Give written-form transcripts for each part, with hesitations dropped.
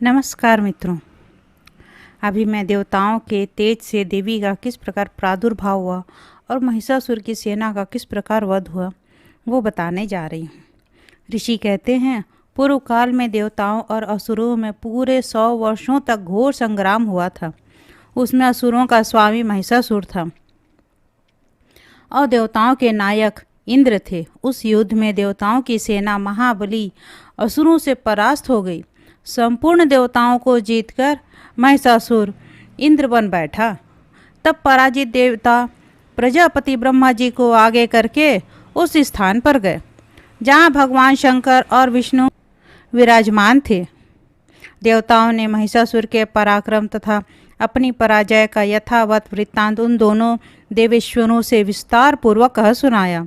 नमस्कार मित्रों। अभी मैं देवताओं के तेज से देवी का किस प्रकार प्रादुर्भाव हुआ और महिषासुर की सेना का किस प्रकार वध हुआ वो बताने जा रही हूँ। ऋषि कहते हैं, पूर्व काल में देवताओं और असुरों में पूरे 100 वर्षों तक घोर संग्राम हुआ था। उसमें असुरों का स्वामी महिषासुर था और देवताओं के नायक इंद्र थे। उस युद्ध में देवताओं की सेना महाबली असुरों से परास्त हो गई। संपूर्ण देवताओं को जीतकर महिषासुर इंद्र बन बैठा। तब पराजित देवता प्रजापति ब्रह्मा जी को आगे करके उस स्थान पर गए जहाँ भगवान शंकर और विष्णु विराजमान थे। देवताओं ने महिषासुर के पराक्रम तथा अपनी पराजय का यथावत वृत्तांत उन दोनों देवेश्वरों से विस्तार पूर्वक कह सुनाया।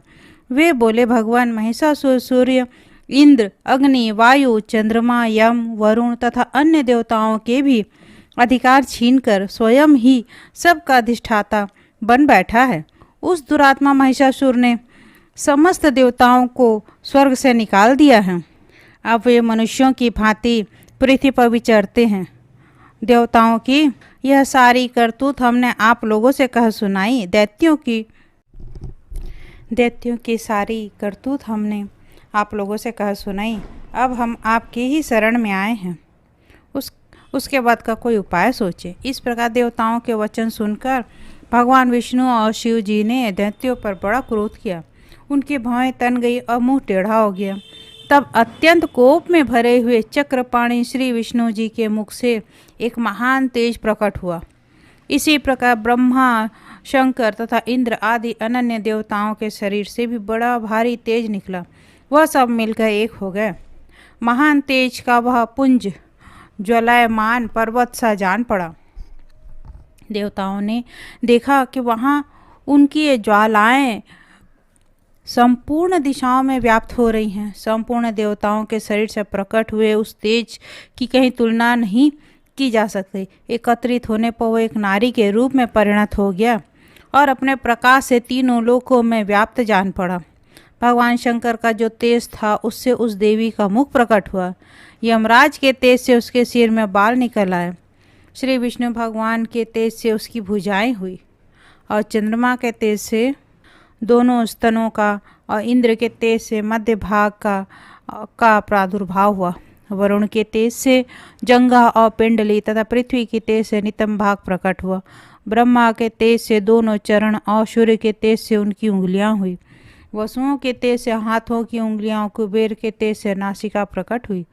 वे बोले, भगवान महिषासुर सूर्य, इंद्र, अग्नि, वायु, चंद्रमा, यम, वरुण तथा अन्य देवताओं के भी अधिकार छीनकर स्वयं ही सबका अधिष्ठाता बन बैठा है। उस दुरात्मा महिषासुर ने समस्त देवताओं को स्वर्ग से निकाल दिया है। अब वे मनुष्यों की भांति पृथ्वी पर विचरते हैं। देवताओं की यह सारी करतूत हमने आप लोगों से कह सुनाई। दैत्यों की सारी करतूत हमने आप लोगों से कह सुनाई। अब हम आपकी ही शरण में आए हैं। उसके बाद का कोई उपाय सोचे। इस प्रकार देवताओं के वचन सुनकर भगवान विष्णु और शिव जी ने दैत्यों पर बड़ा क्रोध किया। उनकी भौहें तन गई और मुंह टेढ़ा हो गया। तब अत्यंत कोप में भरे हुए चक्रपाणी श्री विष्णु जी के मुख से एक महान तेज प्रकट हुआ। इसी प्रकार ब्रह्मा, शंकर तथा इंद्र आदि अनन्य देवताओं के शरीर से भी बड़ा भारी तेज निकला। वह सब मिलकर एक हो गए। महान तेज का वह पुंज ज्वलायमान पर्वत सा जान पड़ा। देवताओं ने देखा कि वहाँ उनकी ये ज्वालाएं संपूर्ण दिशाओं में व्याप्त हो रही हैं। संपूर्ण देवताओं के शरीर से प्रकट हुए उस तेज की कहीं तुलना नहीं की जा सकती। एकत्रित होने पर वो एक नारी के रूप में परिणत हो गया और अपने प्रकाश से तीनों लोकों में व्याप्त जान पड़ा। भगवान शंकर का जो तेज था उससे उस देवी का मुख प्रकट हुआ। यमराज के तेज से उसके सिर में बाल निकल आए। श्री विष्णु भगवान के तेज से उसकी भुजाएं हुई और चंद्रमा के तेज से दोनों स्तनों का और इंद्र के तेज से मध्य भाग का प्रादुर्भाव हुआ। वरुण के तेज से जंघा और पिंडली तथा पृथ्वी के तेज से नितंब भाग प्रकट हुआ। ब्रह्मा के तेज से दोनों चरण और सूर्य के तेज से उनकी उंगलियां हुई। वसुओं के तेज से हाथों की उंगलियां, कुबेर के तेज से नासिका प्रकट हुई।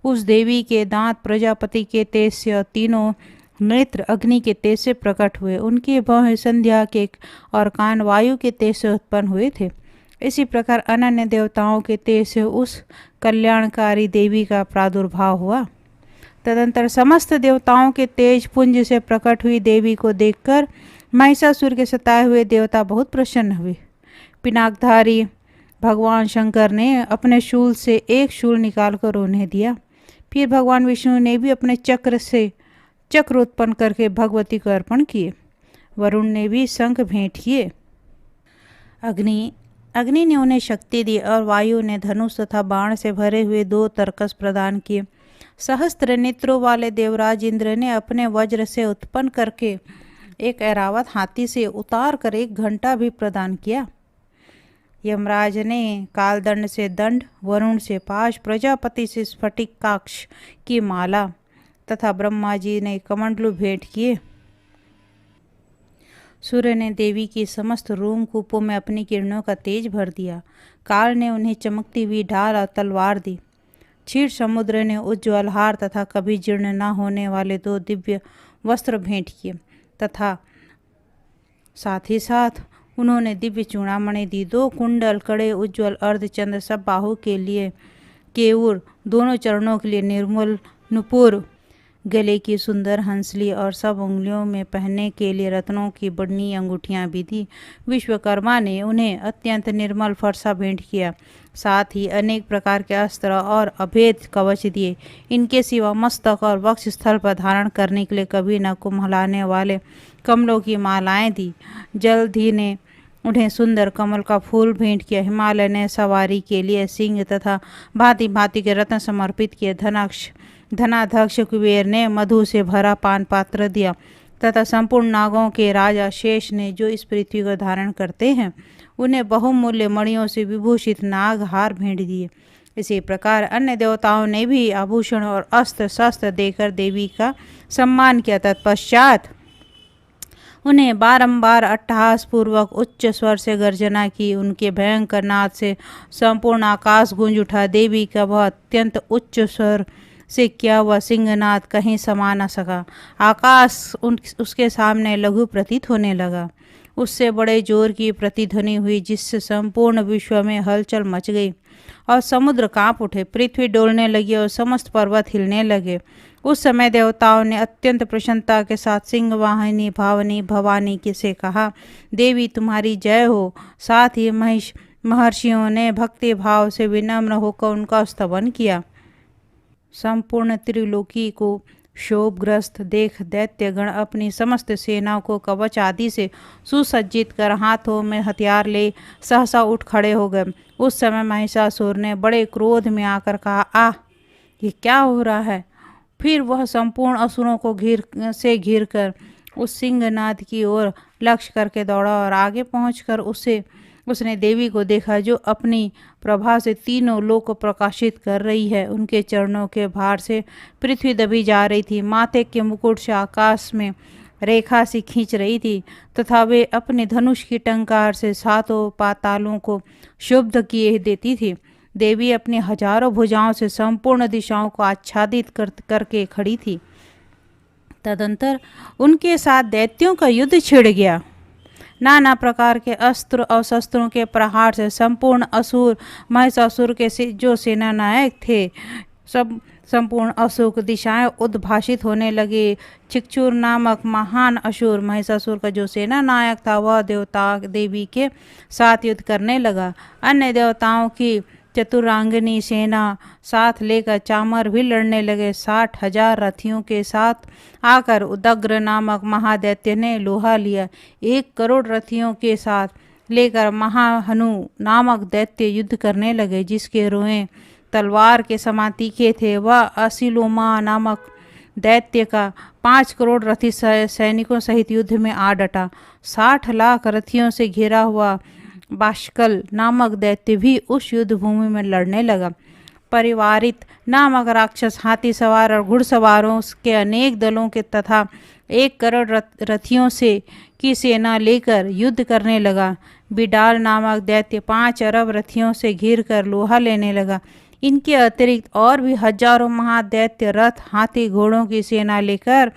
उस देवी के दांत प्रजापति के तेज से और तीनों नेत्र अग्नि के तेज से प्रकट हुए। उनके भौहें संध्या के और कान वायु के तेज से उत्पन्न हुए थे। इसी प्रकार अनन्य देवताओं के तेज से उस कल्याणकारी देवी का प्रादुर्भाव हुआ। तदंतर समस्त देवताओं के तेज पुंज से प्रकट हुई देवी को देखकर महिषासुर के सताए हुए देवता बहुत प्रसन्न हुए। पिनाकधारी भगवान शंकर ने अपने शूल से एक शूल निकालकर उन्हें दिया। फिर भगवान विष्णु ने भी अपने चक्र से चक्र उत्पन्न करके भगवती को अर्पण किए। वरुण ने भी शंख भेंट किए। अग्नि ने उन्हें शक्ति दी और वायु ने धनुष तथा बाण से भरे हुए 2 तरकस प्रदान किए। सहस्त्र नेत्रों वाले देवराज इंद्र ने अपने वज्र से उत्पन्न करके एक ऐरावत हाथी से उतार कर 1 घंटा भी प्रदान किया। यमराज ने कालदंड से दंड, वरुण से पाश, प्रजापति से स्फटिकाक्ष की माला तथा ब्रह्मा जी ने कमंडलू भेंट किए। सूर्य ने देवी की समस्त रोमकूपों में अपनी किरणों का तेज भर दिया। काल ने उन्हें चमकती हुई ढाल और तलवार दी। क्षीर समुद्र ने उज्ज्वल हार तथा कभी जीर्ण न होने वाले 2 दिव्य वस्त्र भेंट किए तथा साथ ही साथ उन्होंने दिव्य चूड़ामणि दी। 2 कुंडल, कड़े, उज्ज्वल अर्धचंद्र, सब बाहु के लिए केयूर, दोनों चरणों के लिए निर्मल नुपुर, गले की सुंदर हंसली और सब उंगलियों में पहनने के लिए रत्नों की बड़ी अंगूठियां भी दी। विश्वकर्मा ने उन्हें अत्यंत निर्मल फरसा भेंट किया। साथ ही अनेक प्रकार के अस्त्र और अभेद कवच दिए। इनके सिवा मस्तक और वक्ष स्थल पर धारण करने के लिए कभी न कुम्हलाने वाले कमलों की मालाएं दी। जलधि ने उन्हें सुंदर कमल का फूल भेंट किया। हिमालय ने सवारी के लिए सिंह तथा भांति भांति के रत्न समर्पित किए। धनाक्ष धनाध्यक्ष कुबेर ने मधु से भरा पान पात्र दिया तथा संपूर्ण नागों के राजा शेष ने, जो इस पृथ्वी को धारण करते हैं, उन्हें बहुमूल्य मणियों से विभूषित नाग हार भेंट दिए। इसी प्रकार अन्य देवताओं ने भी आभूषण और अस्त्र शस्त्र देकर देवी का सम्मान किया। तत्पश्चात उन्हें बारंबार अट्टहास पूर्वक उच्च स्वर से गर्जना की। उनके भयंकर नाद से संपूर्ण आकाश गूंज उठा। देवी का वह अत्यंत उच्च स्वर से किया हुआ सिंहनाद कहीं समा न सका। आकाश उसके सामने लघु प्रतीत होने लगा। उससे बड़े जोर की प्रतिध्वनि हुई, जिससे संपूर्ण विश्व में हलचल मच गई और समुद्र कांप उठे। पृथ्वी डोलने लगी और समस्त पर्वत हिलने लगे। उस समय देवताओं ने अत्यंत प्रसन्नता के साथ सिंहवाहिनी भावनी भवानी से कहा, देवी तुम्हारी जय हो। साथ ही महर्षियों ने भक्ति भाव से विनम्र होकर उनका स्तवन किया। संपूर्ण त्रिलोकी को शोभग्रस्त देख दैत्यगण अपनी समस्त सेनाओं को कवच आदि से सुसज्जित कर हाथों में हथियार ले सहसा उठ खड़े हो गए। उस समय महिषासुर ने बड़े क्रोध में आकर कहा, आह, ये क्या हो रहा है। फिर वह संपूर्ण असुरों को घिर कर उस सिंहनाद की ओर लक्ष्य करके दौड़ा और आगे पहुंचकर उसने देवी को देखा, जो अपनी प्रभा से तीनों लोक को प्रकाशित कर रही है। उनके चरणों के भार से पृथ्वी दबी जा रही थी, माथे के मुकुट से आकाश में रेखा सी खींच रही थी तथा वे अपने धनुष की टंकार से सातों पातालों को शुद्ध किए देती थी। देवी अपनी हजारों भुजाओं से संपूर्ण दिशाओं को आच्छादित करके खड़ी थी। तदंतर उनके साथ दैत्यों का युद्ध छिड़ गया। नाना प्रकार के अस्त्र और शस्त्रों के प्रहार से संपूर्ण असुर महिषासुर के जो सेना नायक थे, सब संपूर्ण असुर दिशाएं उद्भाषित होने लगे। चिक्षुर नामक महान असुर महिषासुर का जो सेना नायक था, वह देवी के साथ युद्ध करने लगा। अन्य देवताओं की चतुरांगिनी सेना साथ लेकर चामर भी लड़ने लगे। 60,000 रथियों के साथ आकर उदग्र नामक महादैत्य ने लोहा लिया। 1 करोड़ रथियों के साथ लेकर महाहनु नामक दैत्य युद्ध करने लगे, जिसके रोएं तलवार के समान तीखे थे। वह असिलोमा नामक दैत्य का 5 करोड़ रथी सैनिकों सहित युद्ध में आ डटा। 60 लाख रथियों से घिरा हुआ बाष्कल नामक दैत्य भी उस युद्ध भूमि में लड़ने लगा। परिवारित नामक राक्षस हाथी सवार और घुड़सवारों के अनेक दलों के तथा 1 करोड़ रथियों से की सेना लेकर युद्ध करने लगा। बिडाल नामक दैत्य 5 अरब रथियों से घिर कर लोहा लेने लगा। इनके अतिरिक्त और भी हजारों महादैत्य रथ हाथी घोड़ों की सेना लेकर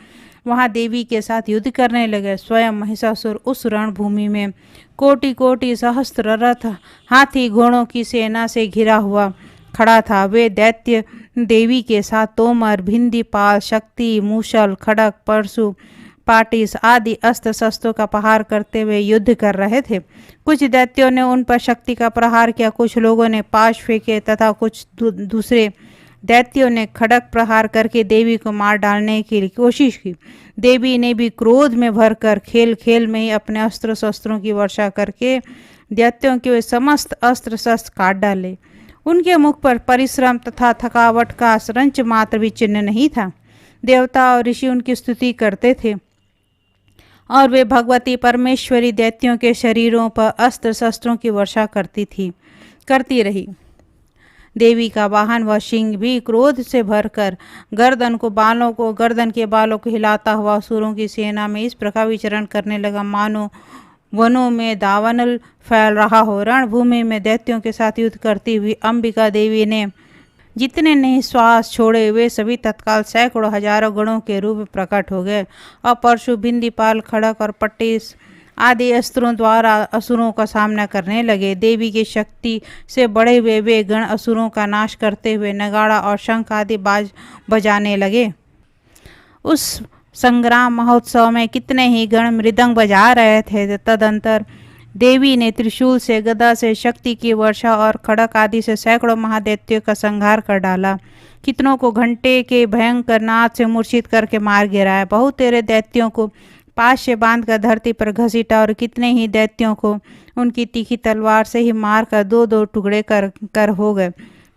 वहां देवी के साथ युद्ध करने लगे। स्वयं महिषासुर उस रणभूमि में कोटि कोटि सहस्त्र रथ हाथी घोड़ों की सेना से घिरा हुआ खड़ा था। वे दैत्य देवी के साथ तोमर, भिंदीपाल, शक्ति, मूसल, खड़ग, परशु, पाटिस आदि अस्त्र शस्त्रों का प्रहार करते हुए युद्ध कर रहे थे। कुछ दैत्यों ने उन पर शक्ति का प्रहार किया, कुछ लोगों ने पाश फेंके तथा कुछ दूसरे दैत्यों ने खड़ग प्रहार करके देवी को मार डालने की कोशिश की। देवी ने भी क्रोध में भरकर खेल खेल में ही अपने अस्त्र शस्त्रों की वर्षा करके दैत्यों के वे समस्त अस्त्र शस्त्र काट डाले। उनके मुख पर परिश्रम तथा थकावट का रंच मात्र भी चिन्ह नहीं था। देवता और ऋषि उनकी स्तुति करते थे और वे भगवती परमेश्वरी दैत्यों के शरीरों पर अस्त्र शस्त्रों की वर्षा करती रही। देवी का वाहन व सिंह भी क्रोध से भरकर गर्दन के बालों को हिलाता हुआ असुरों की सेना में इस प्रकार विचरण करने लगा, मानो वनों में दावानल फैल रहा हो। रणभूमि में दैत्यों के साथ युद्ध करती हुई अंबिका देवी ने जितने नहीं श्वास छोड़े, वे सभी तत्काल सैकड़ों हजारों गणों के रूप में प्रकट हो गए और परशु, भिंदीपाल, खड़ग और पट्टिस आदि अस्त्रों द्वारा असुरों का सामना करने लगे। देवी की शक्ति से बड़े हुए वे गण असुरों का नाश करते हुए नगाड़ा और शंख आदि बाज बजाने लगे। उस संग्राम महोत्सव में कितने ही गण मृदंग बजा रहे थे। तदंतर देवी ने त्रिशूल से, गदा से शक्ति की वर्षा और खड़क आदि से सैकड़ों महादैत्यों का संहार कर डाला। कितनों को घंटे के भयंकर नाद से मूर्छित करके मार गिराया। बहुत तेरे दैत्यों को पास से बांधकर धरती पर घसीटा और कितने ही दैत्यों को उनकी तीखी तलवार से ही मारकर 2-2 टुकड़े कर हो गए।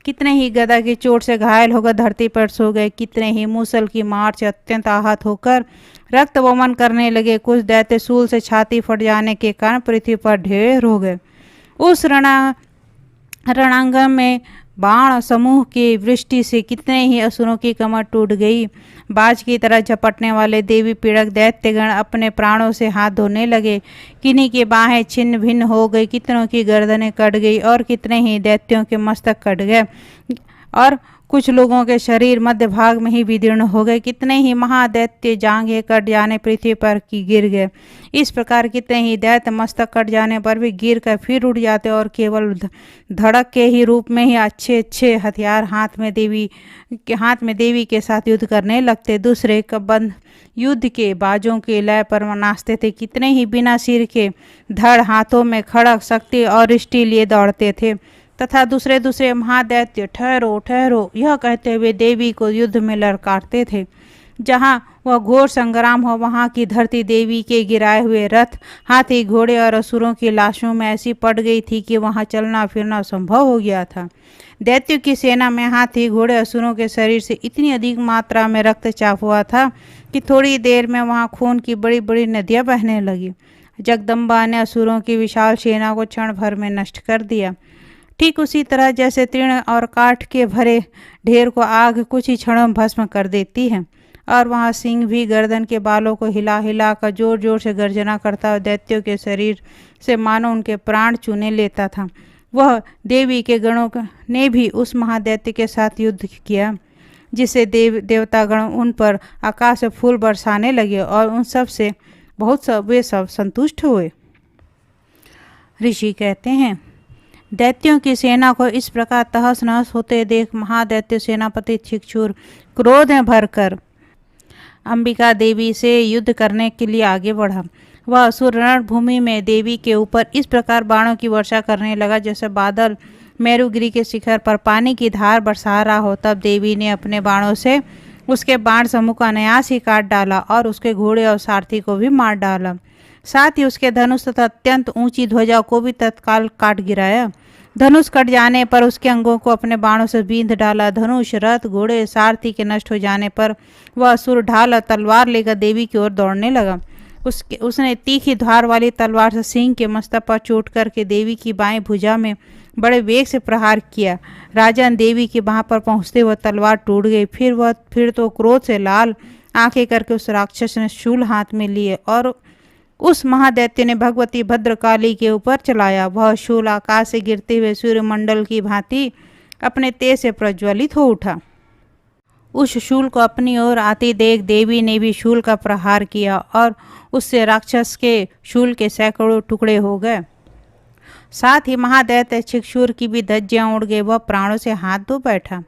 कितने ही गदा की चोट से घायल होकर धरती पर सो गए, कितने ही मूसल की मार से अत्यंत आहत होकर रक्त वमन करने लगे। कुछ दैत्य शूल से छाती फट जाने के कारण पृथ्वी पर ढेर हो गए। उस रणांगण में बाण समूह की वृष्टि से कितने ही असुरों की कमर टूट गई। बाज की तरह झपटने वाले देवी पीड़क दैत्यगण अपने प्राणों से हाथ धोने लगे। किन्हीं की बाहें छिन्न भिन्न हो गई, कितनों की गर्दनें कट गई और कितने ही दैत्यों के मस्तक कट गए और कुछ लोगों के शरीर मध्य भाग में ही विदीर्ण हो गए। कितने ही महादैत्य जांघें कट जाने पृथ्वी पर की गिर गए। इस प्रकार कितने ही दैत्य मस्तक कट जाने पर भी गिर कर फिर उठ जाते और केवल धड़क के ही रूप में ही अच्छे अच्छे हथियार हाथ में देवी के साथ युद्ध करने लगते। दूसरे कबंध युद्ध के बाजों के लय पर नाचते थे। कितने ही बिना सिर के धड़ हाथों में खड़ग शक्ति और रिष्टि लिए दौड़ते थे तथा दूसरे महादैत्य ठहरो ठहरो यह कहते हुए देवी को युद्ध में ललकारते थे। जहाँ वह घोर संग्राम हो वहाँ की धरती देवी के गिराए हुए रथ, हाथी, घोड़े और असुरों की लाशों में ऐसी पड़ गई थी कि वहाँ चलना फिरना संभव हो गया था। दैत्यों की सेना में हाथी, घोड़े, असुरों के शरीर से इतनी अधिक मात्रा में रक्तचाप हुआ था कि थोड़ी देर में वहाँ खून की बड़ी बड़ी नदियाँ बहने लगी। जगदम्बा ने असुरों की विशाल सेना को क्षण भर में नष्ट कर दिया। ठीक उसी तरह जैसे तृण और काठ के भरे ढेर को आग कुछ ही क्षणों में भस्म कर देती है। और वहाँ सिंह भी गर्दन के बालों को हिला हिला कर जोर जोर से गर्जना करता हुआ दैत्यों के शरीर से मानो उनके प्राण चूने लेता था। वह देवी के गणों ने भी उस महादैत्य के साथ युद्ध किया, जिससे देवतागण उन पर आकाश से फूल बरसाने लगे और उन सब से वे सब संतुष्ट हुए। ऋषि कहते हैं, दैत्यों की सेना को इस प्रकार तहस नहस होते देख महादैत्य सेनापति चिक्षुर क्रोध में भरकर अंबिका देवी से युद्ध करने के लिए आगे बढ़ा। वह असुर रणभूमि में देवी के ऊपर इस प्रकार बाणों की वर्षा करने लगा जैसे बादल मेरुगिरी के शिखर पर पानी की धार बरसा रहा हो। तब देवी ने अपने बाणों से उसके बाण समूह का अनायास ही काट डाला और उसके घोड़े और सारथी को भी मार डाला। साथ ही उसके धनुष तथा अत्यंत ऊंची ध्वजा को भी तत्काल काट गिराया। धनुष कट जाने पर उसके अंगों को अपने बाणों से बींध डाला। धनुष, रथ, घोड़े, सारथी के नष्ट हो जाने पर वह असुर ढाल और तलवार लेकर देवी की ओर दौड़ने लगा। उसने तीखी धार वाली तलवार से सिंह के मस्तक पर चोट करके देवी की बाएं भुजा में बड़े वेग से प्रहार किया। राजन देवी की बाह पर पहुंचते वह तलवार टूट गई। फिर तो क्रोध से लाल आंखें करके उस राक्षस ने शूल हाथ में लिए और उस महादैत्य ने भगवती भद्रकाली के ऊपर चलाया। वह शूल आकाश से गिरते हुए सूर्यमंडल की भांति अपने तेज से प्रज्वलित हो उठा। उस शूल को अपनी ओर आती देख देवी ने भी शूल का प्रहार किया और उससे राक्षस के शूल के सैकड़ों टुकड़े हो गए। साथ ही महादैत्य चिक्षुर की भी धज्जियां उड़ गई। वह प्राणों से हाथ धो बैठा।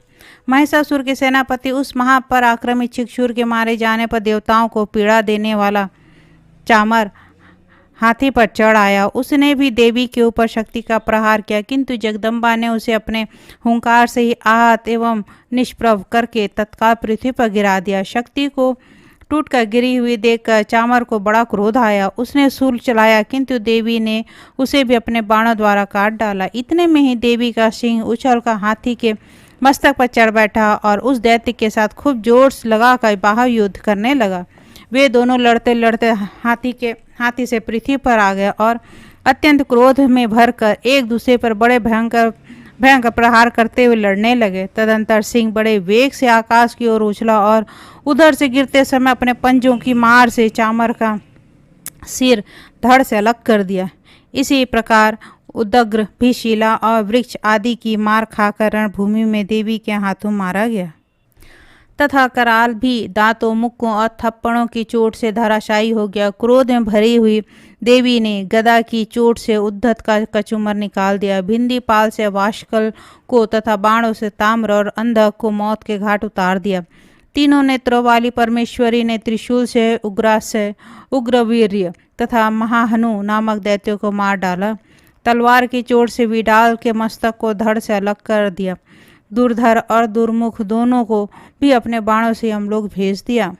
महिषासुर के सेनापति उस महापराक्रमी चिक्षुर के मारे जाने पर देवताओं को पीड़ा देने वाला चामर हाथी पर चढ़ आया। उसने भी देवी के ऊपर शक्ति का प्रहार किया, किंतु जगदम्बा ने उसे अपने हुंकार से ही आहत एवं निष्प्रभ करके तत्काल पृथ्वी पर गिरा दिया। शक्ति को टूटकर गिरी हुई देखकर चामर को बड़ा क्रोध आया। उसने शूल चलाया, किंतु देवी ने उसे भी अपने बाणों द्वारा काट डाला। इतने में ही देवी का सिंह उछलकर हाथी के मस्तक पर चढ़ बैठा और उस दैत्य के साथ खूब जोर लगाकर बाहु युद्ध करने लगा। वे दोनों लड़ते लड़ते हाथी से पृथ्वी पर आ गए और अत्यंत क्रोध में भरकर एक दूसरे पर बड़े भयंकर प्रहार करते हुए लड़ने लगे। तदंतर सिंह बड़े वेग से आकाश की ओर उछला और उधर से गिरते समय अपने पंजों की मार से चामर का सिर धड़ से अलग कर दिया। इसी प्रकार उदग्र भी शिला और वृक्ष आदि की मार खाकर रणभूमि में देवी के हाथों मारा गया तथा कराल भी दांतों, मुक्कों और थप्पड़ों की चोट से धराशायी हो गया। क्रोध में भरी हुई देवी ने गदा की चोट से उद्धत का कचूमर निकाल दिया। भिंदी पाल से वाशकल को तथा बाणों से ताम्र और अंधक को मौत के घाट उतार दिया। तीनों नेत्रों वाली परमेश्वरी ने त्रिशूल से उग्रास्य, उग्रवीर्य तथा महाहनु नामक दैत्यों को मार डाला। तलवार की चोट से विडाल के मस्तक को धड़ से अलग कर दिया। दुर्धर और दुर्मुख दोनों को भी अपने बाणों से हम लोग भेज दिया।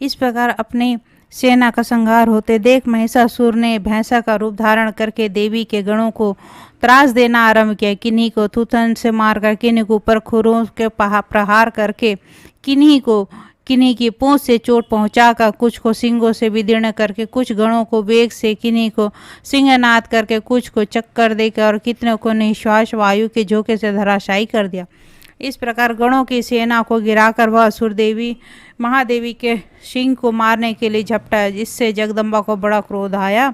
इस प्रकार अपने सेना का संहार होते देख महिषासुर ने भैंसा का रूप धारण करके देवी के गणों को त्रास देना आरंभ किया। किन्हीं को थूथन से मारकर, किन्हीं को ऊपर खुरों के प्रहार करके, किन्हीं की पूंछ से चोट पहुंचाकर, कुछ को सिंगों से विदीर्ण करके, कुछ गणों को वेग से, किन्हीं को सिंहनाद करके, कुछ को चक्कर देकर और कितने को निश्वास वायु के झोंके से धराशायी कर दिया। इस प्रकार गणों की सेना को गिराकर वह असुर देवी महादेवी के सिंह को मारने के लिए झपटा, जिससे जगदम्बा को बड़ा क्रोध आया।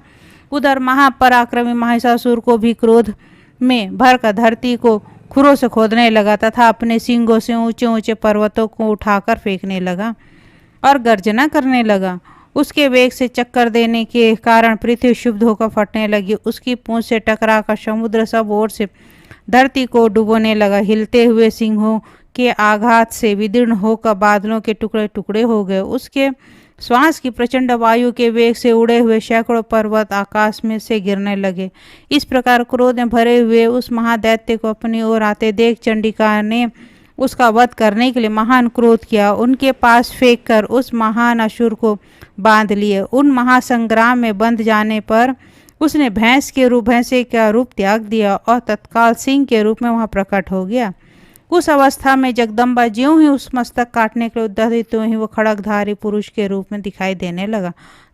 उधर महापराक्रमी महिषासुर को भी क्रोध में भरकर धरती को खुरों से खोदने लगा तथा अपने सींगों से ऊंचे ऊंचे पर्वतों को उठाकर फेंकने लगा और गर्जना करने लगा। उसके वेग से चक्कर देने के कारण पृथ्वी शुद्ध होकर फटने लगी। उसकी पूंछ से टकराकर समुद्र सब ओर से धरती को डुबोने लगा। हिलते हुए सिंहों के आघात से विदीर्ण होकर बादलों के टुकड़े टुकड़े हो गए। उसके श्वास की प्रचंड वायु के वेग से उड़े हुए सैकड़ों पर्वत आकाश में से गिरने लगे। इस प्रकार क्रोध में भरे हुए उस महादैत्य को अपनी ओर आते देख चंडिका ने उसका वध करने के लिए महान क्रोध किया। उनके पास फेंक कर उस महान असुर को बांध लिए। उन महासंग्राम में बंध जाने पर उसने भैंसे का रूप त्याग दिया और तत्काल सिंह के रूप में वहां प्रकट हो गया। उस अवस्था में जगदम्बा ज्यों ही उस मस्तक काटने के लिए उद्यत तो ही वो खड़गधारी पुरुष के रूप में दिखाई देने लगा।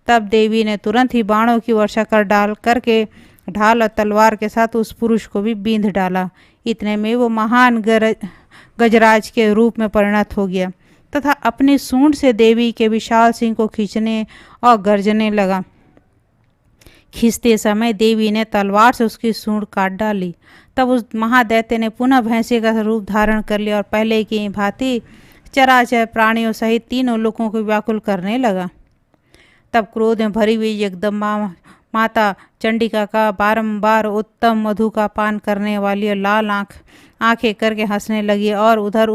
तब देवी ने तुरंत ही बाणों की वर्षा करके ढाल और तलवार के साथ उस पुरुष को भी बींध डाला। इतने में वो महान गजराज के रूप में परिणत हो गया तथा अपनी सूंड से देवी के विशाल सिंह को खींचने और गर्जने लगा। खींचते समय देवी ने तलवार से उसकी सूंड काट डाली। तब उस महादैत्य ने पुनः भैंसे का रूप धारण कर लिया और पहले की भांति चराचर प्राणियों सहित तीनों लोगों को व्याकुल करने लगा। तब क्रोध में भरी हुई जगदम्बा माता चंडिका का बारंबार उत्तम मधु का पान करने वाली और लाल आंखें करके हंसने लगी और उधर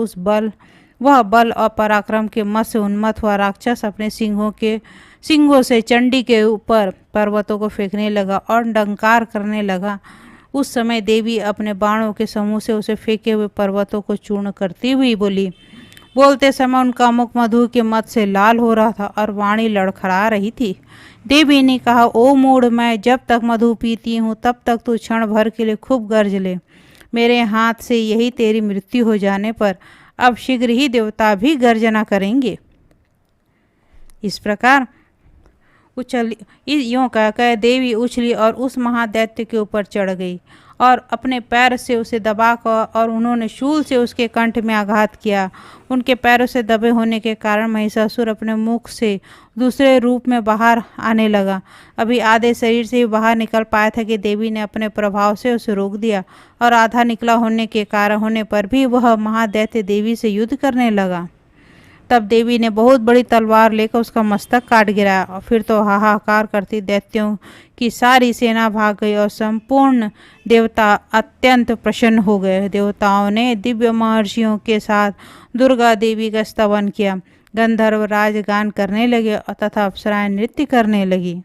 वह बल और पराक्रम के मत से उन्मत्त हुआ राक्षस अपने सिंगों से चंडी के ऊपर पर्वतों को फेंकने लगा और डंकार करने लगा। उस समय देवी अपने बाणों के समूह से उसे फेंके हुए पर्वतों को चूर्ण करती हुई बोली। बोलते समय उनका मुख मधु के मत से लाल हो रहा था और वाणी लड़खड़ा रही थी। देवी ने कहा, ओ मूढ़, मैं जब तक मधु पीती हूँ तब तक तू क्षण भर के लिए खूब गर्ज ले। मेरे हाथ से यही तेरी मृत्यु हो जाने पर अब शीघ्र ही देवता भी गर्जना करेंगे। इस प्रकार यूं कहकर देवी उछली और उस महादैत्य के ऊपर चढ़ गई और अपने पैर से उसे दबाकर और उन्होंने शूल से उसके कंठ में आघात किया। उनके पैरों से दबे होने के कारण महिषासुर अपने मुख से दूसरे रूप में बाहर आने लगा। अभी आधे शरीर से ही बाहर निकल पाया था कि देवी ने अपने प्रभाव से उसे रोक दिया और आधा निकला होने पर भी वह महादैत्य देवी से युद्ध करने लगा। तब देवी ने बहुत बड़ी तलवार लेकर उसका मस्तक काट गिराया और फिर तो हाहाकार करती दैत्यों की सारी सेना भाग गई और संपूर्ण देवता अत्यंत प्रसन्न हो गए। देवताओं ने दिव्य महर्षियों के साथ दुर्गा देवी का स्तवन किया। गंधर्व राज गान करने लगे तथा अप्सराएं नृत्य करने लगी।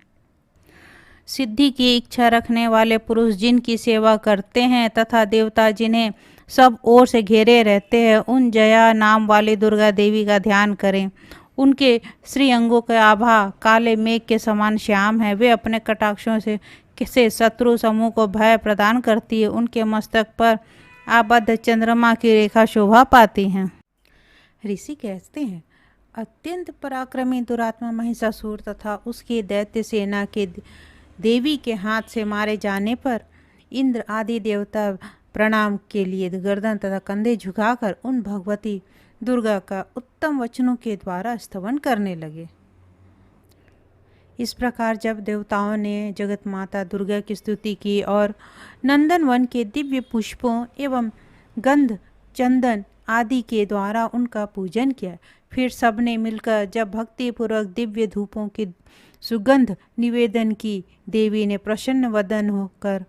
सिद्धि की इच्छा रखने वाले पुरुष जिनकी सेवा करते हैं तथा देवता जिन्हें सब ओर से घेरे रहते हैं, उन जया नाम वाली दुर्गा देवी का ध्यान करें। उनके श्री अंगों के आभा काले मेघ के समान श्याम है। वे अपने कटाक्षों से शत्रु समूह को भय प्रदान करती है। उनके मस्तक पर आबद्ध चंद्रमा की रेखा शोभा पाती हैं। ऋषि कहते हैं, अत्यंत पराक्रमी दुरात्मा महिषासुर तथा उसकी दैत्य सेना के देवी के हाथ से मारे जाने पर इंद्र आदि देवता प्रणाम के लिए गर्दन तथा कंधे झुकाकर उन भगवती दुर्गा का उत्तम वचनों के द्वारा स्तवन करने लगे। इस प्रकार जब देवताओं ने जगत माता दुर्गा की स्तुति की और नंदनवन के दिव्य पुष्पों एवं गंध चंदन आदि के द्वारा उनका पूजन किया, फिर सबने मिलकर जब भक्तिपूर्वक दिव्य धूपों की सुगंध निवेदन की, देवी ने प्रसन्न वदन होकर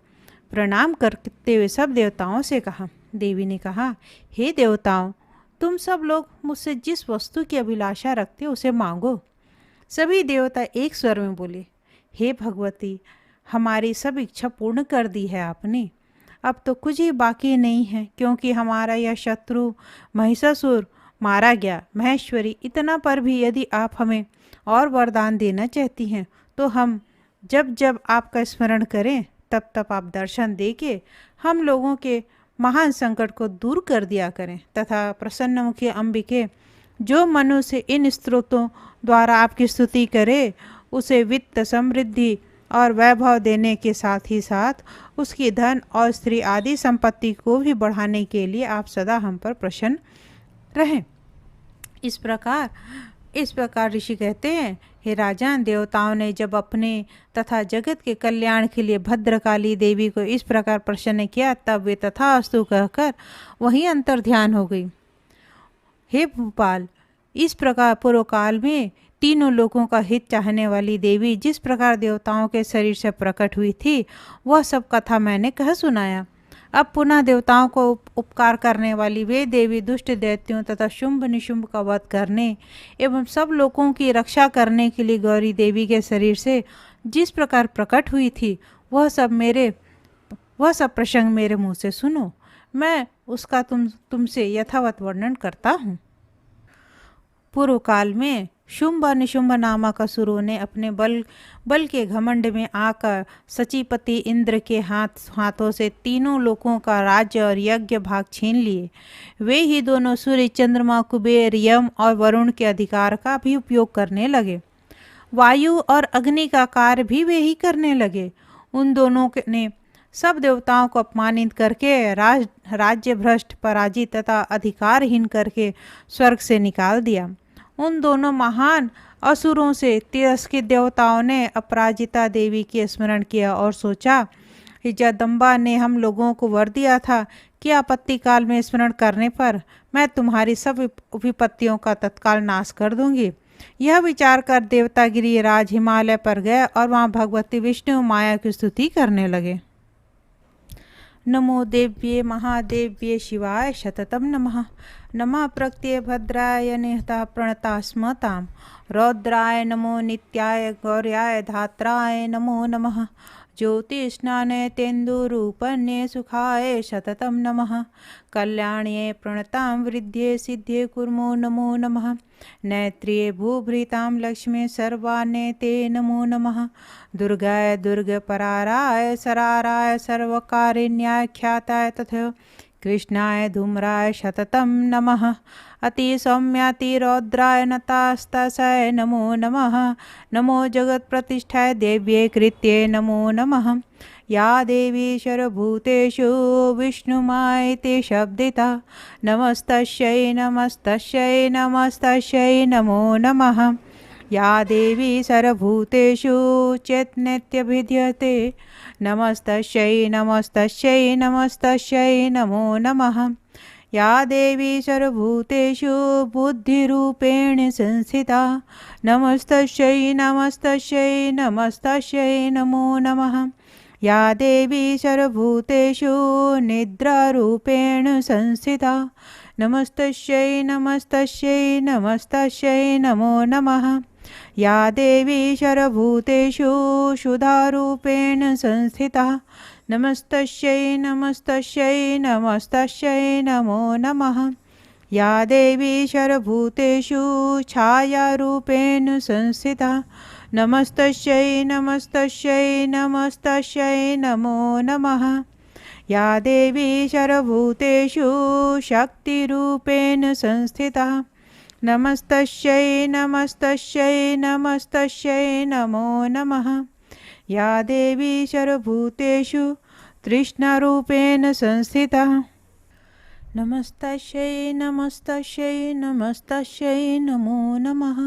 प्रणाम करते हुए सब देवताओं से कहा। देवी ने कहा, हे देवताओं, तुम सब लोग मुझसे जिस वस्तु की अभिलाषा रखते हो उसे मांगो। सभी देवता एक स्वर में बोले, हे भगवती, हमारी सब इच्छा पूर्ण कर दी है आपने। अब तो कुछ ही बाकी नहीं है, क्योंकि हमारा यह शत्रु महिषासुर मारा गया। महेश्वरी, इतना पर भी यदि आप हमें और वरदान देना चाहती हैं, तो हम जब जब आपका स्मरण करें तब तब आप दर्शन दे के हम लोगों के महान संकट को दूर कर दिया करें। तथा प्रसन्नमुखी अंबिके, जो मनुष्य इन स्तोत्रों द्वारा आपकी स्तुति करे, उसे वित्त, समृद्धि और वैभव देने के साथ ही साथ उसकी धन और स्त्री आदि संपत्ति को भी बढ़ाने के लिए आप सदा हम पर प्रसन्न रहें। इस प्रकार ऋषि कहते हैं, हे राजन, देवताओं ने जब अपने तथा जगत के कल्याण के लिए भद्रकाली देवी को इस प्रकार प्रसन्न किया, तब वे तथास्तु कहकर वहीं अंतर ध्यान हो गई। हे भूपाल, इस प्रकार पूर्व काल में तीनों लोगों का हित चाहने वाली देवी जिस प्रकार देवताओं के शरीर से प्रकट हुई थी, वह सब कथा मैंने कह सुनाया। अब पुनः देवताओं को उपकार करने वाली वे देवी दुष्ट दैत्यों तथा शुंभ निशुंभ का वध करने एवं सब लोगों की रक्षा करने के लिए गौरी देवी के शरीर से जिस प्रकार प्रकट हुई थी, वह सब प्रसंग मेरे मुंह से सुनो। मैं उसका तुमसे यथावत वर्णन करता हूँ। पूर्व काल में शुंभ निशुंभ नामक असुरों ने अपने बल के घमंड में आकर सचीपति इंद्र के हाथों से तीनों लोकों का राज्य और यज्ञ भाग छीन लिए। वे ही दोनों सूर्य, चंद्रमा, कुबेर, यम और वरुण के अधिकार का भी उपयोग करने लगे। वायु और अग्नि का कार्य भी वे ही करने लगे। उन दोनों ने सब देवताओं को अपमानित करके राज्य भ्रष्ट, पराजित तथा अधिकारहीन करके स्वर्ग से निकाल दिया। उन दोनों महान असुरों से तिरस्कृत देवताओं ने अपराजिता देवी के स्मरण किया और सोचा कि जगदम्बा ने हम लोगों को वर दिया था कि आपत्ति काल में स्मरण करने पर मैं तुम्हारी सब विपत्तियों का तत्काल नाश कर दूंगी। यह विचार कर देवता गिरिराज हिमालय पर गए और वहाँ भगवती विष्णु माया की स्तुति करने लगे। नमो देव्ये महादेव्ये शिवाय शततम नमः। नमः प्रकृत्ये भद्राय निहता प्रणता स्मतां। रौद्राय नमो नित्याय गौर्याय धात्राय नमो नमः। ज्योतिष्णाने तेन्दुरूपण्ये सुखाय शततम नमः। कल्याण्ये प्रणतां वृद्ध्ये सिद्धे कुर्मो नमो नमः। नैत्र्ये भूभृतां लक्ष्मी सर्वाण्ये ते नमो नमः। दुर्गाय दुर्गपराराय सराराय सर्वकारिण्याय ख्याताय तथा कृष्णाय धूम्राय शततम नमः। अति सौम्याति रौद्राय नतास्तसाय नमो नमः। नमो जगत प्रतिष्ठाय देव्ये कृत्ये नमो नमः। या देवी सर्वभूतेषु विष्णुमायते शब्दिता नमस्तस्यै नमस्तस्यै नमस्तस्यै नमो नमः। या देवी सर्वभूतेषु चैतन्यभिद्यते नमस्तस्यै नमस्तस्यै नमस्तस्यै नमो नमः। या देवी सर्वभूतेषु बुद्धिरूपेण संस्थिता नमस्तस्यै नमस्तस्यै नमस्तस्यै नमो नमः। या देवी सर्वभूतेषु निद्रारूपेण संस्थिता नमस्तस्यै नमस्तस्यै नमस्तस्यै नमो नमः। या देवी सर्वभूतेषु क्षुधारूपेण संस्थिता नमस्तस्यै नमस्तस्यै नमस्तस्यै नमो नमः। या देवी सर्वभूतेषु छायारूपेण संस्थिता नमस्तस्यै नमस्तस्यै नमस्तस्यै नमो नमः। या देवी सर्वभूतेषु शक्तिरूपेण संस्थिता नमस्तस्यै नमस्तस्यै नमस्तस्यै नमो नमः। या देवी सर्वभूतेषु तृष्णारूपेण संस्थिता नमस्तस्यै नमस्तस्यै नमस्तस्यै नमो नमः।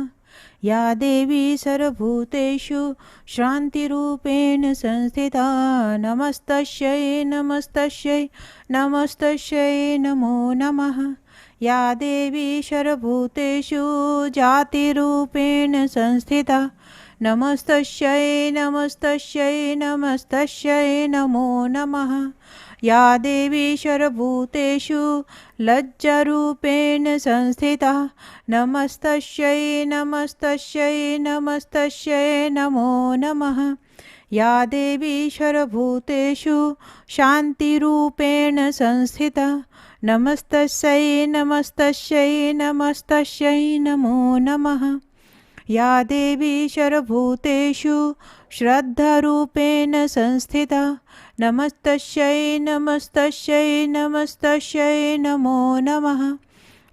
या देवी सर्वभूतेषु शान्तिरूपेण संस्थिता नमस्तस्यै नमस्तस्यै नमस्तस्यै नमो नमः। या देवी सर्वभूतेषु जातिरूपेण संस्थिता नमस्तस्यै नमस्तस्यै नमस्तस्यै नमो नमः। या देवी सर्वभूतेषु लज्जारूपेण संस्थिता नमस्तस्यै नमस्तस्यै नमस्तस्यै नमो नमः। या देवी सर्वभूतेषु शान्तिरूपेण संस्थिता नमस्तस्यै नमस्तस्यै नमस्तस्यै नमो नमः। या देवी सर्वभूतेषु श्रद्धारूपेण संस्थिता नमस्तस्यै नमस्तस्यै नमस्तस्यै नमो नमः।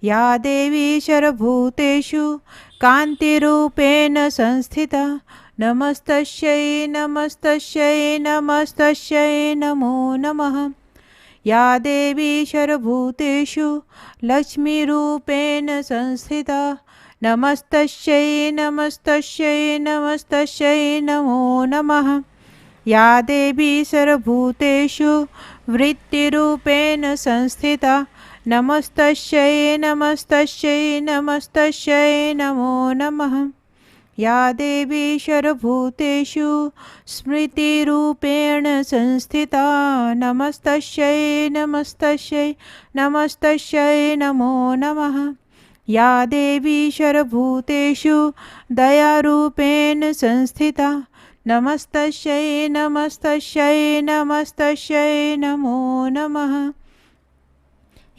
या देवी सर्वभूतेषु कान्तिरूपेण संस्थिता नमस्तस्यै नमस्तस्यै नमस्तस्यै नमो नमः। या देवी सर्वभूतेषु लक्ष्मीरूपेण संस्थिता नमस्तस्यै नमस्तस्यै नमस्तस्यै नमो नमः। या देवी सर्वभूतेषु वृत्तिरूपेण संस्थिता नमस्तस्यै नमस्तस्यै नमस्तस्यै नमो नमः। या देवी सर्वभूतेषु स्मृतिरूपेण संस्थिता नमस्तस्यै नमस्तस्यै नमस्तस्यै नमो नमः। या देवी सर्वभूतेषु दयारूपेण संस्थिता नमस्तस्यै नमस्तस्यै नमस्तस्यै नमो नमः।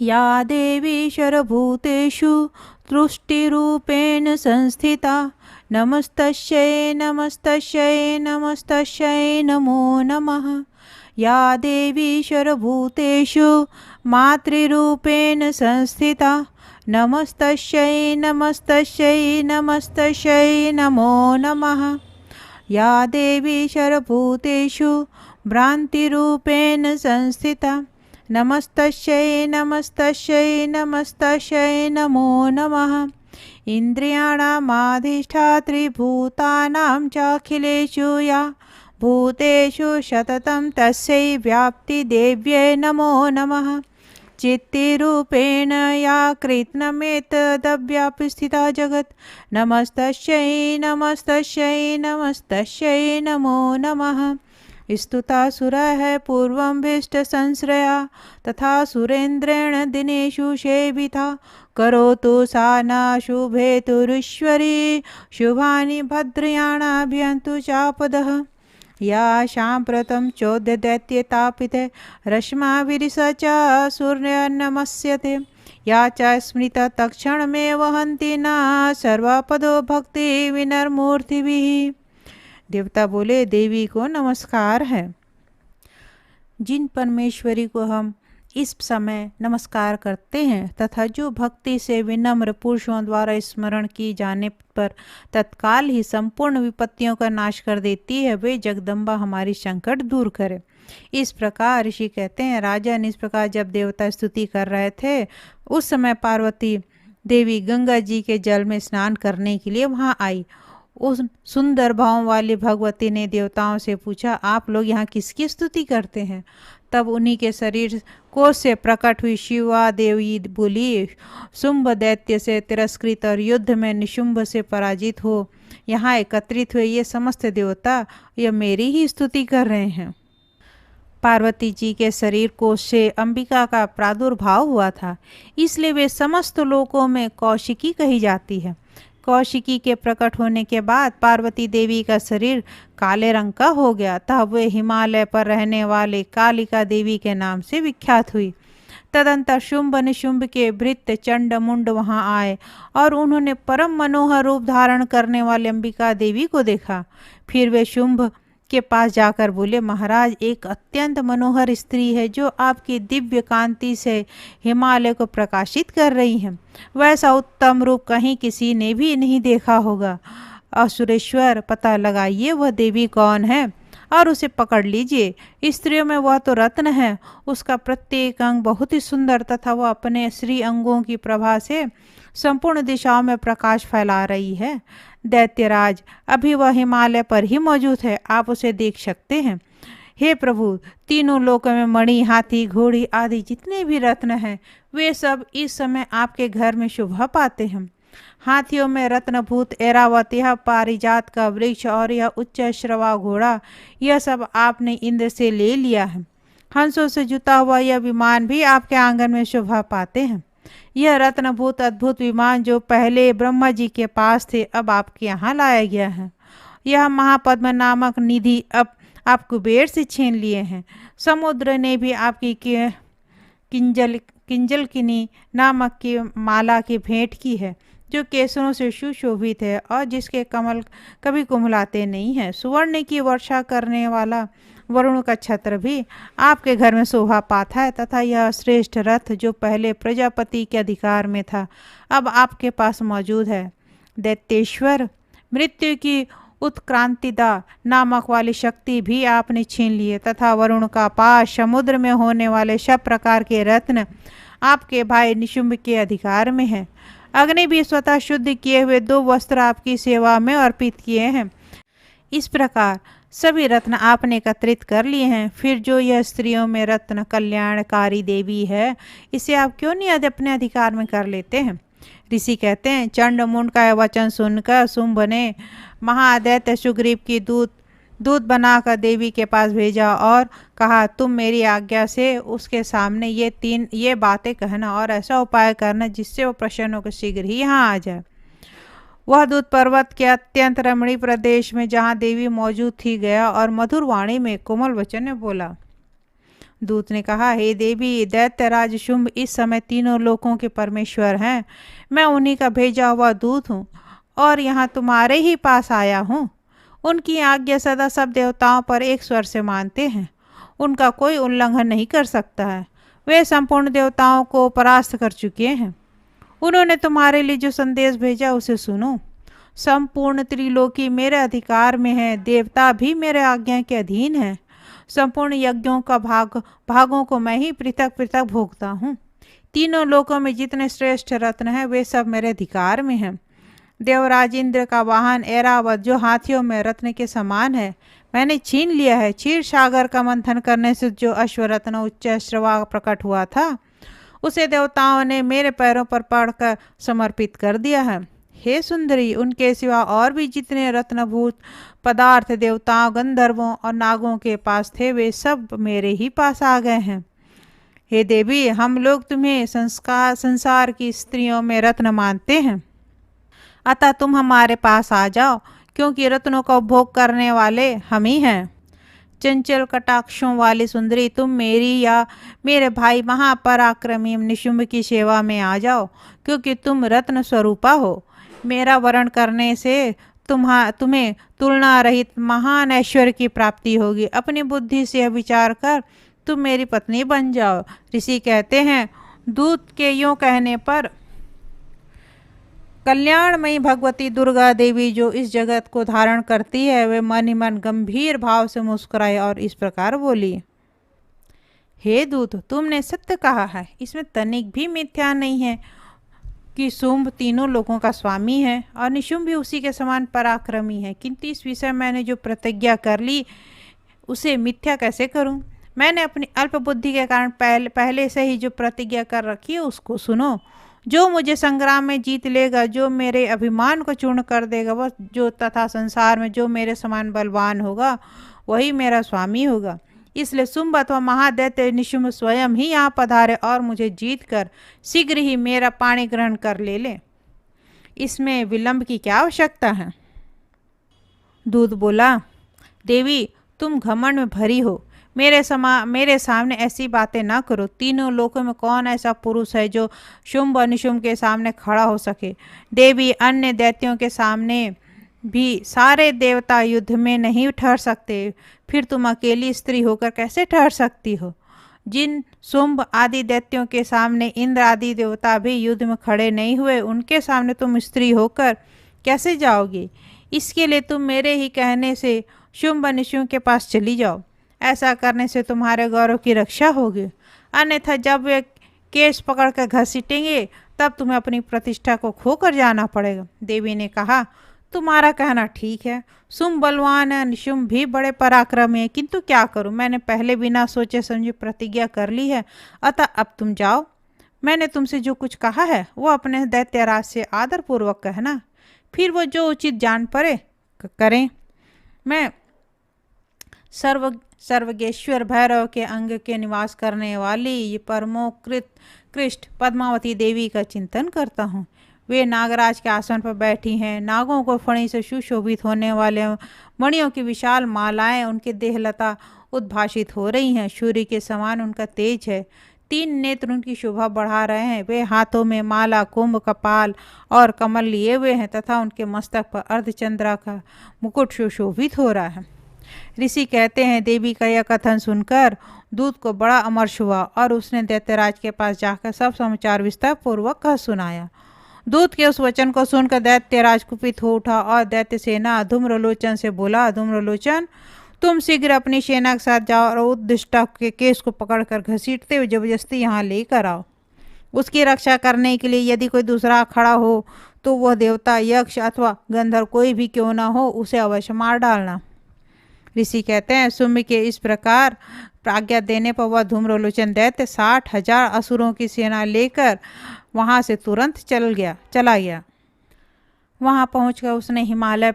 या देवी सर्वभूतेषु तुष्टिरूपेण संस्थिता नमस्तस्यै नमस्तस्यै नमस्तस्यै नमो नमः। या देवी सर्वभूतेषु मातृरूपेण संस्थिता नमस्तस्यै नमस्तस्यै नमस्तस्यै नमो नमः। या देवी सर्वभूतेषु भ्रान्तिरूपेण संस्थिता नमस्तस्यै नमस्तस्यै नमस्तस्यै नमो नमः। इन्द्रियाणामाधिष्ठात्री भूतानां चाखिलेषु या भूतेषु सततं तस्यै व्याप्तिदेव्यै नमो नमः। चित्तिरूपेण या कृत्स्नमेतदव्यापिस्थिता जगत् नमस्तस्यै नमस्तस्यै नमस्तस्यै नमो नमः। स्तुतासुरः पूर्वं भीष्टसंश्रया तथा सुरेन्द्रेण दिनेषु सेविता करोतु सा न शुभेतुरीश्वरी शुभानि भद्रयाणाभ्यन्तु चापदः। या साम्प्रतं चोद्यदैत्यतापिते रश्माभिरिषा च सूर्यर्नमस्यते या च स्मृता तत्क्षणमेव हन्ति न सर्वपदो भक्ति विनर्मूर्तिभिः। देवता बोले, देवी को नमस्कार है। जिन परमेश्वरी को हम इस समय नमस्कार करते हैं तथा जो भक्ति से विनम्र पुरुषों द्वारा स्मरण की जाने पर तत्काल ही संपूर्ण विपत्तियों का नाश कर देती है, वे जगदम्बा हमारी संकट दूर करे। इस प्रकार ऋषि कहते हैं, राजन इस प्रकार जब देवता स्तुति कर रहे थे उस समय पार्वती देवी गंगा जी के जल में स्नान करने के लिए वहाँ आई। उस सुंदर भाव वाली भगवती ने देवताओं से पूछा, आप लोग यहाँ किसकी स्तुति करते हैं? तब उन्हीं के शरीर कोष से प्रकट हुई शिवा देवी बोली, शुंभ दैत्य से तिरस्कृत और युद्ध में निशुंभ से पराजित हो यहाँ एकत्रित हुए ये समस्त देवता यह मेरी ही स्तुति कर रहे हैं। पार्वती जी के शरीर कोष से अंबिका का प्रादुर्भाव हुआ था, इसलिए वे समस्त लोकों में कौशिकी कही जाती है। कौशिकी के प्रकट होने के बाद पार्वती देवी का शरीर काले रंग का हो गया, तब वे हिमालय पर रहने वाले कालिका देवी के नाम से विख्यात हुई। तदंतर शुंभ निशुंभ के भृत्य चंड मुंड वहां आए और उन्होंने परम मनोहर रूप धारण करने वाले अंबिका देवी को देखा। फिर वे शुंभ के पास जाकर बोले, महाराज एक अत्यंत मनोहर स्त्री है जो आपकी दिव्य कांति से हिमालय को प्रकाशित कर रही है। वैसा उत्तम रूप कहीं किसी ने भी नहीं देखा होगा। असुरेश्वर पता लगाइए वह देवी कौन है और उसे पकड़ लीजिए। स्त्रियों में वह तो रत्न है, उसका प्रत्येक अंग बहुत ही सुंदर तथा वह अपने श्री अंगों की प्रभा से संपूर्ण दिशाओं में प्रकाश फैला रही है। दैत्यराज अभी वह हिमालय पर ही मौजूद है, आप उसे देख सकते हैं। हे प्रभु, तीनों लोकों में मणि, हाथी, घोड़ी आदि जितने भी रत्न हैं वे सब इस समय आपके घर में शोभा पाते हैं। हाथियों में रत्नभूत ऐरावत, यह पारिजात का वृक्ष और यह उच्च श्रवा घोड़ा, यह सब आपने इंद्र से ले लिया है। हंसों से जुता हुआ यह विमान भी आपके आंगन में शोभा पाते हैं। यह रत्नभूत अद्भुत विमान जो पहले ब्रह्मा जी के पास थे अब आपके यहाँ लाया गया है। यह महापद्म नामक निधि अब आप कुबेर से छीन लिए हैं। समुद्र ने भी आपकी किंजलकिनी नामक की माला की भेंट की है। जो केसरों से सुशोभित है और जिसके कमल कभी कुम्हलाते नहीं हैं। सुवर्ण की वर्षा करने वाला वरुण का छत्र भी आपके घर में शोभा पाता है, तथा यह श्रेष्ठ रथ जो पहले प्रजापति के अधिकार में था अब आपके पास मौजूद है। दैत्येश्वर, मृत्यु की उत्क्रांतिदा नामक वाली शक्ति भी आपने छीन ली है, तथा वरुण का पास समुद्र में होने वाले सब प्रकार के रत्न आपके भाई निशुंभ के अधिकार में है। अग्नि भी स्वतः शुद्ध किए हुए 2 वस्त्र आपकी सेवा में अर्पित किए हैं। इस प्रकार सभी रत्न आपने एकत्रित कर लिए हैं। फिर जो यह स्त्रियों में रत्न कल्याणकारी देवी है, इसे आप क्यों नहीं अपने अधिकार में कर लेते हैं? ऋषि कहते हैं, चंड मुंड का यह वचन सुनकर शुंभ ने महादैत्य सुग्रीव की दूत बनाकर देवी के पास भेजा और कहा, तुम मेरी आज्ञा से उसके सामने ये बातें कहना और ऐसा उपाय करना जिससे वो प्रसन्न होकर शीघ्र ही यहाँ आ जाए। वह दूत पर्वत के अत्यंत रमणीय प्रदेश में जहाँ देवी मौजूद थी गया और मधुर वाणी में कोमल वचन में बोला। दूत ने कहा, हे देवी, दैत्यराज शुंभ इस समय तीनों लोकों के परमेश्वर हैं। मैं उन्हीं का भेजा हुआ दूत हूँ और यहाँ तुम्हारे ही पास आया हूँ। उनकी आज्ञा सदा सब देवताओं पर एक स्वर से मानते हैं, उनका कोई उल्लंघन नहीं कर सकता है। वे संपूर्ण देवताओं को परास्त कर चुके हैं। उन्होंने तुम्हारे लिए जो संदेश भेजा उसे सुनो। संपूर्ण त्रिलोकी मेरे अधिकार में है, देवता भी मेरे आज्ञा के अधीन है। संपूर्ण यज्ञों का भागों को मैं ही पृथक पृथक भोगता हूँ। तीनों लोकों में जितने श्रेष्ठ रत्न हैं वे सब मेरे अधिकार में हैं। देवराज इंद्र का वाहन ऐरावत जो हाथियों में रत्न के समान है, मैंने छीन लिया है। क्षीर सागर का मंथन करने से जो अश्वरत्न उच्च श्रवा प्रकट हुआ था, उसे देवताओं ने मेरे पैरों पर पड़कर समर्पित कर दिया है। हे सुंदरी, उनके सिवा और भी जितने रत्नभूत पदार्थ देवताओं, गंधर्वों और नागों के पास थे, वे सब मेरे ही पास आ गए हैं। हे देवी, हम लोग तुम्हें संसार की स्त्रियों में रत्न मानते हैं, अतः तुम हमारे पास आ जाओ, क्योंकि रत्नों का उपभोग करने वाले हम ही हैं। चंचल कटाक्षों वाली सुंदरी, तुम मेरी या मेरे भाई महापराक्रमी निशुंभ की सेवा में आ जाओ, क्योंकि तुम रत्न स्वरूपा हो। मेरा वरण करने से तुम्हें तुलना रहित महान ऐश्वर्य की प्राप्ति होगी। अपनी बुद्धि से विचार कर तुम मेरी पत्नी बन जाओ। ऋषि कहते हैं, दूत के यूं कहने पर कल्याणमयी भगवती दुर्गा देवी जो इस जगत को धारण करती है, वे मन ही मन गंभीर भाव से मुस्कुराई और इस प्रकार बोली, हे दूत, तुमने सत्य कहा है। इसमें तनिक भी मिथ्या नहीं है कि शुंभ तीनों लोगों का स्वामी है और निशुंभ भी उसी के समान पराक्रमी है। किंतु इस विषय मैंने जो प्रतिज्ञा कर ली उसे मिथ्या कैसे करूं? मैंने अपनी अल्प बुद्धि के कारण पहले से ही जो प्रतिज्ञा कर रखी है उसको सुनो। जो मुझे संग्राम में जीत लेगा, जो मेरे अभिमान को चूर्ण कर देगा, वह जो तथा संसार में जो मेरे समान बलवान होगा वही मेरा स्वामी होगा। इसलिए शुंभ अथवा महादैत्य निशुंभ स्वयं ही यहाँ पधारे और मुझे जीत कर शीघ्र ही मेरा पाणी ग्रहण कर ले। इसमें विलंब की क्या आवश्यकता है? दूत बोला, देवी, तुम घमंड में भरी हो। मेरे सामने ऐसी बातें ना करो। तीनों लोकों में कौन ऐसा पुरुष है जो शुंभ और निशुंभ के सामने खड़ा हो सके? देवी, अन्य दैत्यों के सामने भी सारे देवता युद्ध में नहीं ठहर सकते, फिर तुम अकेली स्त्री होकर कैसे ठहर सकती हो? जिन शुंभ आदि दैत्यों के सामने इंद्र आदि देवता भी युद्ध में खड़े नहीं हुए, उनके सामने तुम स्त्री होकर कैसे जाओगी? इसके लिए तुम मेरे ही कहने से शुंभ निशुंभ के पास चली जाओ। ऐसा करने से तुम्हारे गौरव की रक्षा होगी, अन्यथा जब वे केस पकड़कर घसीटेंगे तब तुम्हें अपनी प्रतिष्ठा को खोकर जाना पड़ेगा। देवी ने कहा, तुम्हारा कहना ठीक है। शुंभ बलवान है, निशुंभ भी बड़े पराक्रमी है, किंतु क्या करूं? मैंने पहले बिना सोचे समझे प्रतिज्ञा कर ली है, अतः अब तुम जाओ। मैंने तुमसे जो कुछ कहा है वो अपने दैत्यराज से आदरपूर्वक कहना, फिर वो जो उचित जान पड़े करें। मैं सर्वगेश्वर भैरव के अंग के निवास करने वाली ये परमोत्कृष्ट पद्मावती देवी का चिंतन करता हूँ। वे नागराज के आसन पर बैठी हैं। नागों को फणी से सुशोभित होने वाले मणियों की विशाल मालाएं उनके देहलता उद्भाषित हो रही हैं। सूर्य के समान उनका तेज है। 3 नेत्र उनकी शोभा बढ़ा रहे हैं। वे हाथों में माला, कुंभ, कपाल और कमल लिए हुए हैं तथा उनके मस्तक पर अर्धचंद्रा का मुकुट सुशोभित हो रहा है। ऋषि कहते हैं, देवी का यह कथन सुनकर दूत को बड़ा अमर्ष हुआ और उसने दैत्यराज के पास जाकर सब समाचार विस्तार पूर्वक कह सुनाया। दूत के उस वचन को सुनकर दैत्यराज कुपित हो उठा और दैत्य सेना धूम्रलोचन से बोला, धूम्रलोचन, तुम शीघ्र अपनी सेना के साथ जाओ और उद्दिष्टा के केस को पकड़कर घसीटते हुए जबरदस्ती यहाँ लेकर आओ। उसकी रक्षा करने के लिए यदि कोई दूसरा खड़ा हो तो वह देवता, यक्ष अथवा गंधर्व कोई भी क्यों न हो, उसे अवश्य मार डालना। ऋषि कहते हैं, सुम्य के इस प्रकार प्राज्ञा देने पर वह धूम्रलोचन दैत्य 60,000 असुरों की सेना लेकर वहां से तुरंत चला गया। वहां पहुंचकर उसने हिमालय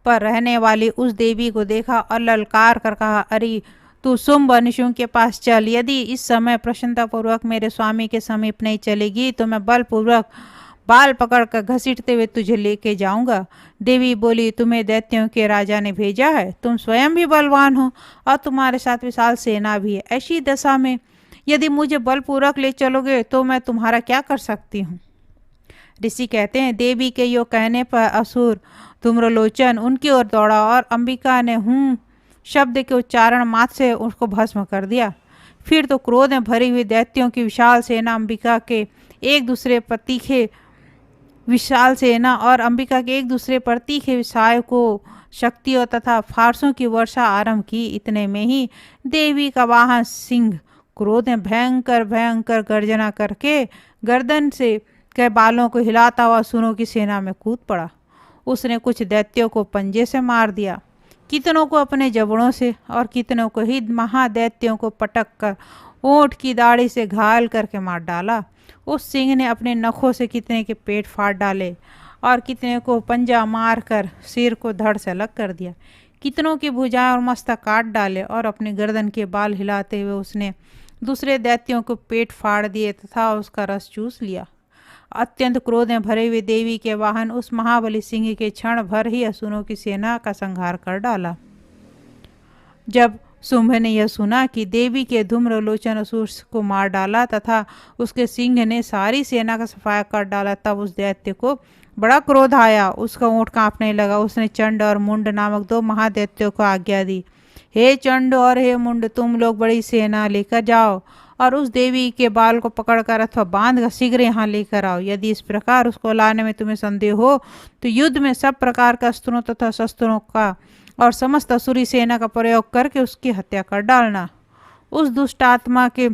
पर रहने वाली उस देवी को देखा और ललकार कर कहा, अरे तू शुंभ निशुंभ के पास चल। यदि इस समय प्रसन्नतापूर्वक मेरे स्वामी के समीप नहीं चलेगी तो मैं बलपूर्वक बाल पकड़कर घसीटते हुए तुझे लेके जाऊंगा। देवी बोली, तुम्हें दैत्यों के राजा ने भेजा है, तुम स्वयं भी बलवान हो और तुम्हारे साथ विशाल सेना भी है। ऐसी दशा में यदि मुझे बलपूर्वक ले चलोगे तो मैं तुम्हारा क्या कर सकती हूँ। ऋषि कहते हैं, देवी के यो कहने पर असुर धूम्रलोचन उनकी ओर दौड़ा और अंबिका ने शब्द के उच्चारण मात्र से उसको भस्म कर दिया। फिर तो क्रोध में भरी हुई दैत्यों की विशाल सेना अंबिका के एक दूसरे पर तीखे विषाय को शक्तियों तथा फारसों की वर्षा आरंभ की। इतने में ही देवी का वाहन सिंह क्रोध में भयंकर भयंकर गर्जना करके गर्दन से के बालों को हिलाता हुआ असुरों की सेना में कूद पड़ा। उसने कुछ दैत्यों को पंजे से मार दिया, कितनों को अपने जबड़ों से और कितनों को ही महादैत्यों को पटक कर ऊंट की दाढ़ी से घायल करके मार डाला। उस सिंह ने अपने नखों से कितने के पेट फाड़ डाले और कितने को पंजा मार कर सिर को धड़ से अलग कर दिया। कितनों की भुजाएं और मस्तक काट डाले और अपने गर्दन के बाल हिलाते हुए उसने दूसरे दैत्यों को पेट फाड़ दिए तथा उसका रस चूस लिया। अत्यंत क्रोध में भरे हुए देवी के वाहन उस महाबली सिंह के क्षण भर ही असुरों की सेना का संहार कर डाला। जब शुंभ ने यह सुना कि देवी के धूम्रलोचन असुर को मार डाला तथा उसके सिंह ने सारी सेना का सफाया कर डाला, तब उस दैत्य को बड़ा क्रोध आया। उसका ऊँट कांपने लगा। उसने चंड और मुंड नामक 2 महादैत्यों को आज्ञा दी, हे चंड और हे मुंड, तुम लोग बड़ी सेना लेकर जाओ और उस देवी के बाल को पकड़कर अथवा बांध कर शीघ्र यहाँ लेकर आओ। यदि इस प्रकार उसको लाने में तुम्हें संदेह हो तो युद्ध में सब प्रकार का अस्त्रों तथा शस्त्रों का और समस्त असुरी सेना का प्रयोग करके उसकी हत्या कर डालना। उस दुष्ट आत्मा की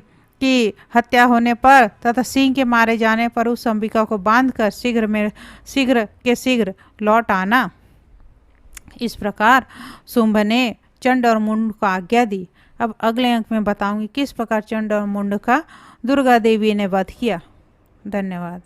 हत्या होने पर तथा सिंह के मारे जाने पर उस अंबिका को बांधकर शीघ्र लौट आना। इस प्रकार शुंभ ने चंड और मुंड को आज्ञा दी। अब अगले अंक में बताऊंगी किस प्रकार चंड और मुंड का दुर्गा देवी ने वध किया। धन्यवाद।